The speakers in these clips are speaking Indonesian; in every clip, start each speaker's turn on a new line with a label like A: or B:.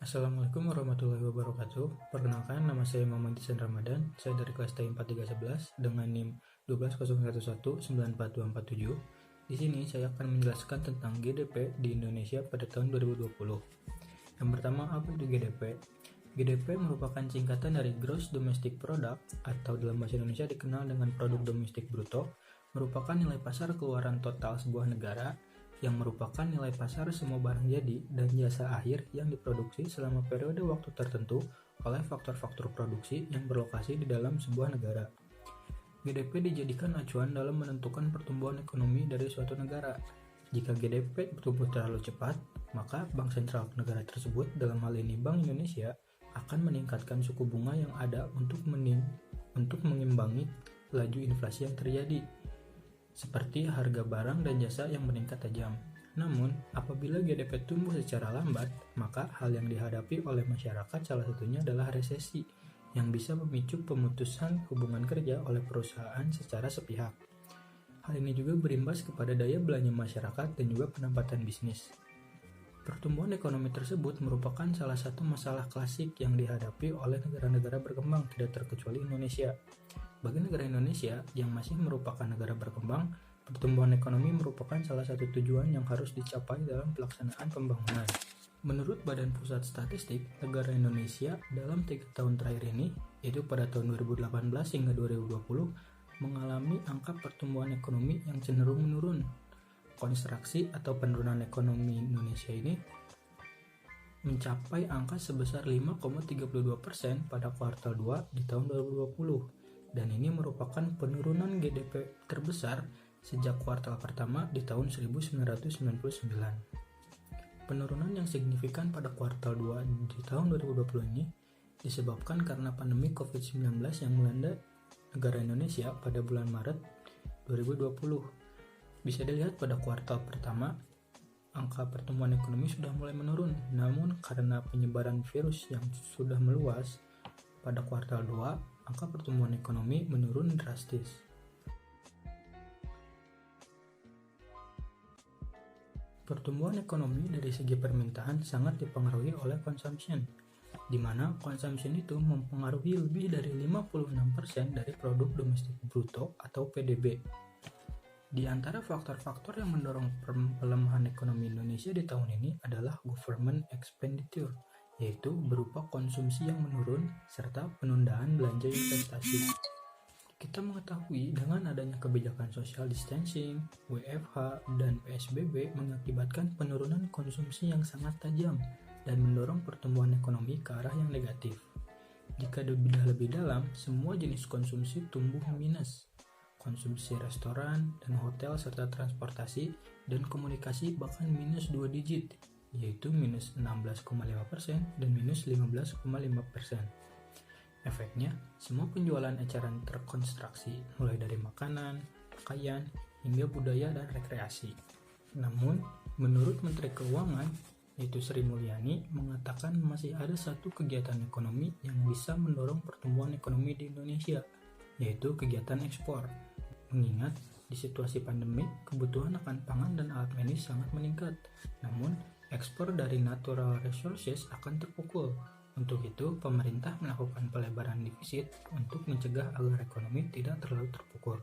A: Assalamualaikum warahmatullahi wabarakatuh. Perkenalkan, nama saya Muhammad Ihsan Ramadan. Saya dari kelas TI 4311 dengan NIM 12011944247. Di sini saya akan menjelaskan tentang GDP di Indonesia pada tahun 2020. Yang pertama, apa itu GDP? GDP merupakan singkatan dari Gross Domestic Product atau dalam bahasa Indonesia dikenal dengan Produk Domestik Bruto, merupakan nilai pasar keluaran total sebuah negara yang merupakan nilai pasar semua barang jadi dan jasa akhir yang diproduksi selama periode waktu tertentu oleh faktor-faktor produksi yang berlokasi di dalam sebuah negara. GDP dijadikan acuan dalam menentukan pertumbuhan ekonomi dari suatu negara. Jika GDP bertumbuh terlalu cepat, maka bank sentral negara tersebut, dalam hal ini Bank Indonesia, akan meningkatkan suku bunga yang ada untuk mengimbangi laju inflasi yang terjadi, seperti harga barang dan jasa yang meningkat tajam. Namun, apabila GDP tumbuh secara lambat, maka hal yang dihadapi oleh masyarakat salah satunya adalah resesi, yang bisa memicu pemutusan hubungan kerja oleh perusahaan secara sepihak. Hal ini juga berimbas kepada daya belanja masyarakat dan juga pendapatan bisnis. Pertumbuhan ekonomi tersebut merupakan salah satu masalah klasik yang dihadapi oleh negara-negara berkembang, tidak terkecuali Indonesia. Bagi negara Indonesia yang masih merupakan negara berkembang, pertumbuhan ekonomi merupakan salah satu tujuan yang harus dicapai dalam pelaksanaan pembangunan. Menurut Badan Pusat Statistik, negara Indonesia dalam 3 tahun terakhir ini, yaitu pada tahun 2018 hingga 2020, mengalami angka pertumbuhan ekonomi yang cenderung menurun. Konstruksi atau penurunan ekonomi Indonesia ini mencapai angka sebesar 5,32% pada kuartal 2 di tahun 2020, dan ini merupakan penurunan GDP terbesar sejak kuartal pertama di tahun 1999. Penurunan yang signifikan pada kuartal 2 di tahun 2020 ini disebabkan karena pandemi COVID-19 yang melanda negara Indonesia pada bulan Maret 2020. Bisa dilihat pada kuartal pertama, angka pertumbuhan ekonomi sudah mulai menurun. Namun karena penyebaran virus yang sudah meluas, pada kuartal 2, angka pertumbuhan ekonomi menurun drastis. Pertumbuhan ekonomi dari segi permintaan sangat dipengaruhi oleh consumption, di mana consumption itu mempengaruhi lebih dari 56% dari produk domestik bruto atau PDB. Di antara faktor-faktor yang mendorong pelemahan ekonomi Indonesia di tahun ini adalah government expenditure, yaitu berupa konsumsi yang menurun serta penundaan belanja investasi. Kita mengetahui dengan adanya kebijakan social distancing, WFH, dan PSBB mengakibatkan penurunan konsumsi yang sangat tajam dan mendorong pertumbuhan ekonomi ke arah yang negatif. Jika lebih dalam, semua jenis konsumsi tumbuh minus. Konsumsi restoran dan hotel serta transportasi dan komunikasi bahkan minus 2 digit, yaitu minus 16,5% dan minus 15,5%. Efeknya, semua penjualan eceran terkonstruksi, mulai dari makanan, pakaian, hingga budaya dan rekreasi. Namun, menurut Menteri Keuangan, yaitu Sri Mulyani, mengatakan masih ada satu kegiatan ekonomi yang bisa mendorong pertumbuhan ekonomi di Indonesia, yaitu kegiatan ekspor. Mengingat di situasi pandemi, kebutuhan akan pangan dan alat medis sangat meningkat. Namun, ekspor dari natural resources akan terpukul. Untuk itu, pemerintah melakukan pelebaran defisit untuk mencegah agar ekonomi tidak terlalu terpukul.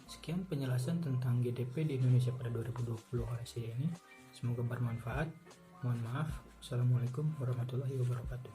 A: Sekian penjelasan tentang GDP di Indonesia pada 2020 oleh saya ini. Semoga bermanfaat. Mohon maaf. Assalamualaikum warahmatullahi wabarakatuh.